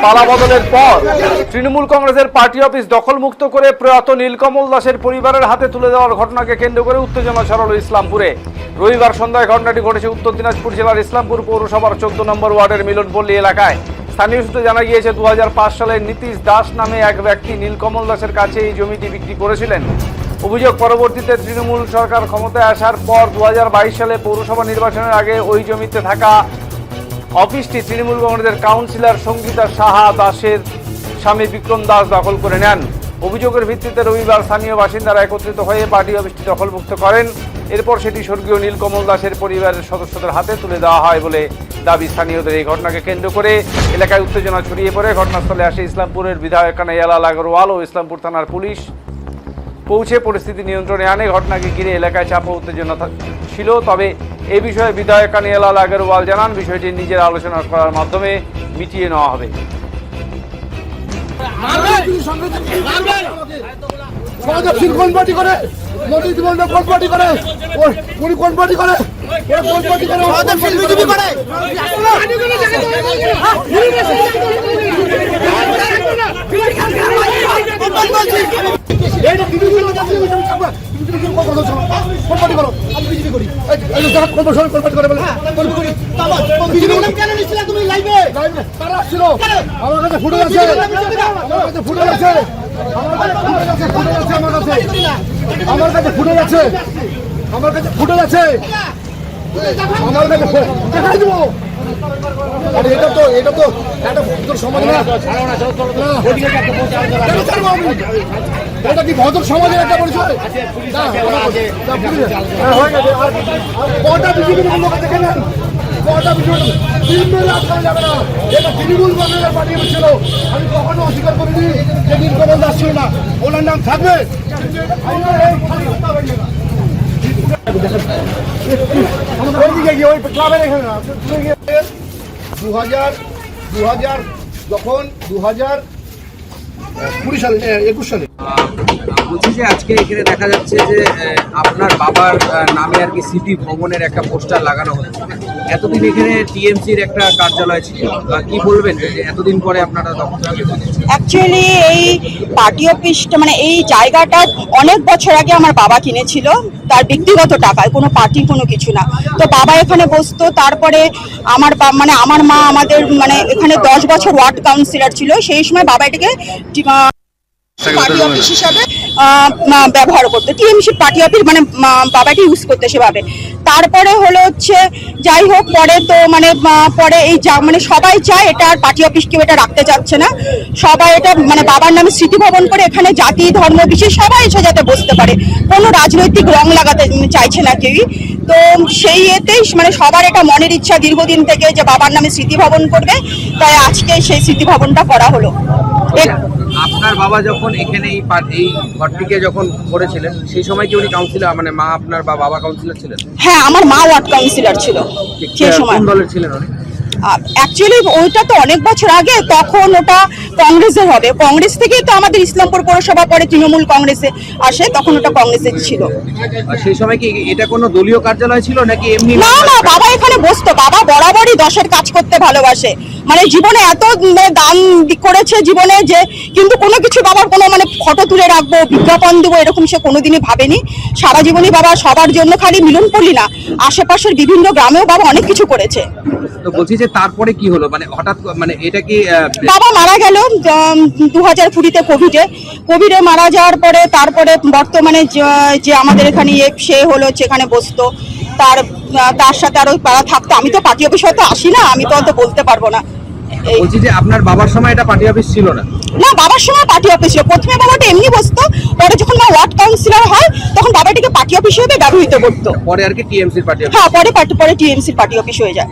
পালাবদলের পর তৃণমূল কংগ্রেসের party office দখলমুক্ত করে প্রয়াত নীলকমল দাসের পরিবারের হাতে তুলে দেওয়ার ঘটনাকে কেন্দ্র করে উত্তেজনা ছড়ালো ইসলামপুরে। রবিবার সন্ধ্যায় ঘটনাটি ঘটেছে উত্তর দিনাজপুর জেলার ইসলামপুর পৌরসভার 14 নম্বর ওয়ার্ডের মিলনপল্লী এলাকায়। স্থানীয় সূত্রে জানা গিয়েছে 2005 সালে নীতিশ দাস নামে এক ব্যক্তি নীলকমল দাসের কাছে এই জমিটি বিক্রি করেছিলেন। অভিযোগ, পরবর্তীতে তৃণমূল সরকার ক্ষমতায় আসার পর 2022 সালে পৌরসভা নির্বাচনের আগে ওই জমিতে থাকা অফিসটি তৃণমূল কংগ্রেসের কাউন্সিলর সঙ্গীতা সাহা দাসের স্বামী বিক্রম দাস দখল করে নেন। অভিযোগের ভিত্তিতে রবিবার স্থানীয় বাসিন্দারা একত্রিত হয়ে পার্টি অফিসটি দখলমুক্ত করেন। এরপর সেটি স্বর্গীয় নীলকমল দাসের পরিবারের সদস্যদের হাতে তুলে দেওয়া হয় বলে দাবি স্থানীয়দের। এই ঘটনাকে কেন্দ্র করে এলাকায় উত্তেজনা ছড়িয়ে পড়ে। ঘটনাস্থলে আসে ইসলামপুরের বিধায়ক কানাইয়ালাল আগরওয়াল ও ইসলামপুর থানার পুলিশ পৌঁছে পরিস্থিতি নিয়ন্ত্রণে আনে। ঘটনাকে ঘিরে এলাকায় চাপ ও উত্তেজনা ছিল, তবে এ বিষয়ে বিধায়ক কানাইয়ালাল আগরওয়াল জানান বিষয়টি নিজের আলোচনা করার মাধ্যমে মিটিয়ে নেওয়া হবে। এটা তো একটা ভদ্র সমাজ না, এটা কি ভদ্র সমাজের একটা পরিচয়? কটা বিজেপি লোক দেখে নেন, কটা বিজেপি 3 মিনিট আটকানো যাবে না। এটা তৃণমূল কংগ্রেসের পার্টি ছিল। আমি কখনো অস্বীকার করিনি যে নীলকমল দাস ছিল না, ওনার নাম থাকবে। 2020 সালে 21 সালে বলছি যে আজকে এখানে দেখা যাচ্ছে যে আপনার বাবার নামে আর কি সিটি ভবনের একটা পোস্টার লাগানো হচ্ছে। এতদিন এখানে টিএমসির একটা কার্যালয় ছিল, কি বলবেন যে এতদিন পরে আপনারা অ্যাকচুয়ালি এই পার্টি অফিসটা মানে এই জায়গাটা অনেক বছর আগে আমার বাবা কিনেছিল, তার ব্যক্তিগত টাকায়, কোনো পার্টির কোনো কিছু না। তো বাবা এখানে বসতো। তারপরে আমার আমার মা আমাদের এখানে 10 বছর ওয়ার্ড কাউন্সিলর ছিল। সেই সময় বাবা এটাকে পার্টি অফিস হিসাবে ব্যবহার করতো, টিএমসি পার্টি অফিস বাবাকে ইউজ করতে সেভাবে। তারপরে হলো হচ্ছে যাই হোক, পরে তো পরে এই সবাই চায় এটা আর পার্টি অফিস কেউ এটা রাখতে চাচ্ছে না। সবাই এটা বাবার নামে স্মৃতি ভবন করে এখানে জাতি ধর্ম বিশেষ সবাই এসে যাতে বসতে পারে, কোনো রাজনৈতিক রং লাগাতে চাইছে না কেউই। তো সেই এতেই সবার এটা মনের ইচ্ছা দীর্ঘদিন থেকে যে বাবার নামে স্মৃতি ভবন করবে, তাই আজকে সেই স্মৃতি ভবনটা করা হলো। আপনার বাবা যখন এখানে এই ঘরটিকে যখন করেছিলেন সেই সময় কি উনি কাউন্সিলর মা আপনার বা বাবা কাউন্সিলর ছিলেন? হ্যাঁ, আমার মা ওয়ার্ড কাউন্সিলর ছিল সেই সময়। কোন দলের ছিলেন উনি? অ্যাকচুয়ালি ওইটা তো অনেক বছর আগে, তখন ওটা কংগ্রেসের হবে। কংগ্রেস থেকেই তো আমাদের ইসলামপুর পৌরসভা পরে তৃণমূল কংগ্রেসে আসে, তখন ওটা কংগ্রেসের ছিল। সেই সময় কি এটা কোনো দলীয় কার্যালয় ছিল নাকি এমনি? না না, বাবা এখানে বসতো। বাবা বরাবরই দশের কাজ করতে ভালোবাসে, জীবনে এত দান করেছে জীবনে যে, কিন্তু কোনো কিছু বাবার কোনো ফটো তুলে রাখবো, বিজ্ঞাপন দেবো এরকম সে কোনোদিনই ভাবেনি। সারা জীবনই বাবা সবার জন্য, খালি মিলনপল্লী না আশেপাশের বিভিন্ন গ্রামেও বাবা অনেক কিছু করেছে। তো বলছি যে তারপরে কি হলো, হঠাৎ এটা কি বাবা মারা গেল 2020-তে কোভিডে মারা যাওয়ার পরে তারপরে বর্তমানে যে আমাদের এখানে সে হলো সেখানে বসতো, তার সাথে আরো পাড়া থাকতো। আমি তো পার্টি অফিস হয়তো আসি না, আমি তো অত বলতে পারবো না। বলছি যে আপনার বাবার সময় এটা পার্টি অফিস ছিল না? না, বাবার সময় পার্টি অফিস ছিল। প্রথমে বাবাটা এমনি বসতো, পরে যখন মা ওয়ার্ড কাউন্সিলর হয় তখন বাবাটিকে পার্টি অফিসে হইতে বলতো। পরে আর কি টিএমসির পার্টি হ্যাঁ, পরে টিএমসির পার্টি অফিস হয়ে যায়।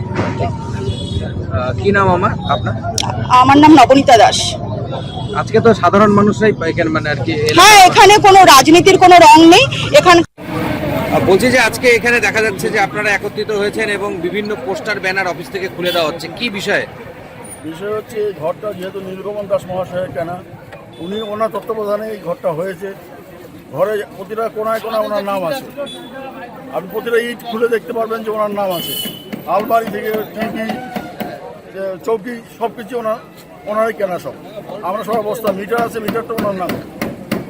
কি নাম আপনার? আমার নাম নবনীতা দাস। আজকে তো সাধারণ মানুষরাই এখানে মানে আর কি হ্যাঁ, এখানে কোনো রাজনীতির কোনো রং নেই এখানে। বলছি যে আজকে এখানে দেখা যাচ্ছে যে আপনারা একত্রিত হয়েছেন এবং বিভিন্ন পোস্টার ব্যানার অফিস থেকে খুলে দেওয়া হচ্ছে, কি বিষয়ে? বিষয় হচ্ছে এই ঘরটা যেহেতু নীলকমল দাস মহাশয়ের কেনা, উনি ওনার তত্ত্বাবধানে এই ঘরটা হয়েছে। ঘরে প্রতিটা কোনায় কোনায় ওনার নাম আছে। আপনি প্রতিটা ইট খুলে দেখতে পারবেন যে ওনার নাম আছে। আলমারি থেকে টিভি, চৌকি সব কিছু ওনারই কেনা সব। আমরা সবাই বসতাম, মিটার আছে, মিটারটা ওনার নাম।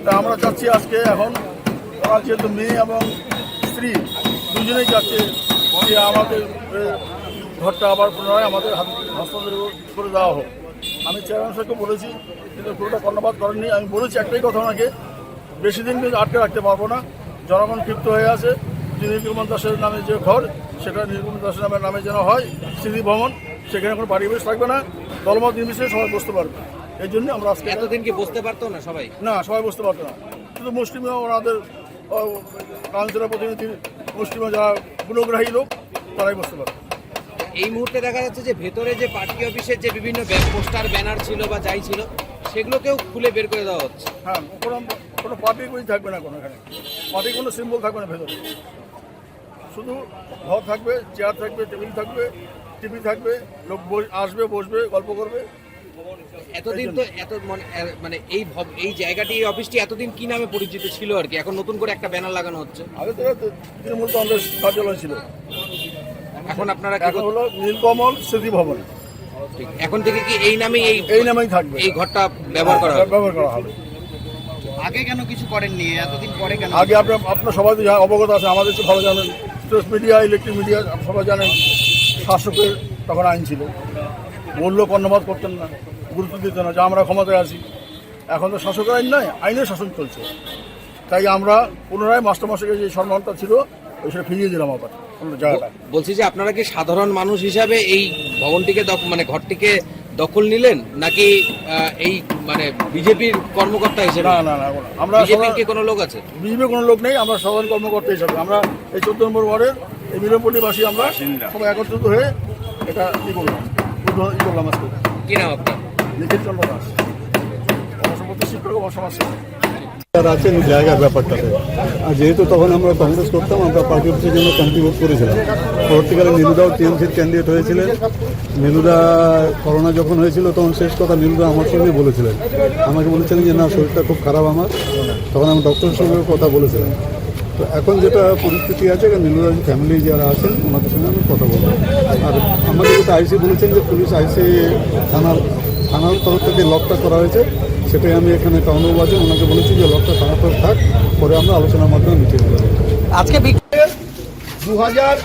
তা আমরা চাচ্ছি আজকে এখন ওনার যেহেতু মেয়ে এবং স্ত্রী দুজনেই চাচ্ছে যে আমাদের ঘরটা আবার পুনরায় আমাদের হস্তান্তর করে দেওয়া হোক। আমি চেয়ারম্যান সাহেবকে বলেছি, কিন্তু পুরোটা কর্ণপাত করেননি। আমি বলেছি একটাই কথা ওনাকে, বেশি দিন কিন্তু আটকে রাখতে পারবো না। জনগণ ক্ষিপ্ত হয়ে আছে যে নীলকমল দাসের নামে যে ঘর, সেটা নীলকমল দাসের নামে যেন হয় স্মৃতি ভবন। সেখানে কোনো পরিবেশ থাকবে না, দলমত নির্বিশেষে সবাই বসতে পারবে। এই জন্য আমরা আজকে এতদিন কি বসতে পারতো না সবাই? না, সবাই বসতে পারতো না। শুধু মুসলিমও ওনাদের কাউন্সিলর প্রতিনিধি, মুসলিমও যারা গুণগ্রাহী লোক, তারাই বসতে পারতো। এই মুহূর্তে দেখা যাচ্ছে যে ভেতরে যে পার্টি অফিসের যে বিভিন্ন পোস্টার ব্যানার ছিল বা যাই ছিল সেগুলোকেও খুলে বের করে দেওয়া হচ্ছে। হ্যাঁ, কোনো পার্টির বই থাকবে না, কোনো এখানে পার্টির কোনো সিম্বল থাকবে না ভেতরে। শুধু ঘর থাকবে, চেয়ার থাকবে, টেবিল থাকবে, টিভি থাকবে, লোক আসবে, বসবে, গল্প করবে। এতদিন তো মানে এই জায়গাটি, এই অফিসটি এতদিন কি নামে পরিচিত ছিল আর কি, এখন নতুন করে একটা ব্যানার লাগানো হচ্ছে। আগে তো তৃণমূল কংগ্রেস কার্যালয় ছিল, এখন আপনারা কি এখন হলো নীলকমল স্মৃতি ভবন। ঠিক, এখন থেকে কি এই নামেই থাকবে, এই ঘরটা ব্যবহার করা হবে? ব্যবহার করা হবে। আগে কেন কিছু করেননি, এতদিন পরে কেন? আগে আপনার সবাই তো অবগত আছে, আমাদের তো ভালো জানেন, প্রেস মিডিয়া, ইলেকট্রিক মিডিয়া সবাই জানেন, শাসকের তখন আইন ছিল, বললেও কর্ণপাত করতেন না, গুরুত্ব দিতেন না যে আমরা ক্ষমতায় আছি। এখন তো শাসকের আইন নয়, আইনের শাসন চলছে। তাই আমরা পুনরায় মাস্টারমশাইকে যে সম্মানটা ছিল ওইটা ফিরিয়ে দিলাম আবার জায়গাটা। বলছি যে আপনারা কি সাধারণ মানুষ হিসাবে এই ভবনটিকে মানে ঘরটিকে দখল নিলেন, নাকি এই মানে বিজেপির কর্মকর্তা হিসেবে? না না না, আমরা বিজেপির কি কোনো লোক আছে? বিজেপির কোনো লোক নেই, আমরা সাধারণ কর্মকর্তা হিসাবে আমরা এই 14 নম্বর ওয়ার্ডের এই মিলনপল্লীবাসী আমরা সবাই একত্রিত হয়ে এটা করলাম আজকে। কি নাম আপনার? নিখিল চন্দ্র দাস, অবসরপ্রাপ্ত শিক্ষক ও সমাজসেবী। আছেন জায়গার ব্যাপারটাতে, আর যেহেতু তখন আমরা কংগ্রেস করতাম, আমরা পার্টি অফিসের জন্য কন্ট্রিবিউট করেছিলাম। পরবর্তীকালে নীলুদাও টিএমসির ক্যান্ডিডেট হয়েছিলেন। নীলুদা করোনা যখন হয়েছিল তখন শেষ কথা নীলুদা আমার সঙ্গে বলেছিলেন, আমাকে বলেছিলেন যে না, শরীরটা খুব খারাপ আমার। তখন আমি ডক্টরের সঙ্গে কথা বলেছিলাম। তো এখন যেটা পরিস্থিতি আছে, নীলুদার ফ্যামিলি যারা আছেন ওনাদের সঙ্গে আমি কথা বলবো। আর আমাদের যেটা আইসি বলেছেন যে পুলিশ আইসি থানার তরফ থেকে লকটা করা হয়েছে, সেটাই আমি এখানে টাউনেও বাজে ওনাকে বলেছি যে লকটা থানার তরফ থাক, পরে আমরা আলোচনার মাধ্যমে মিটিয়ে নেব। আজকে 2000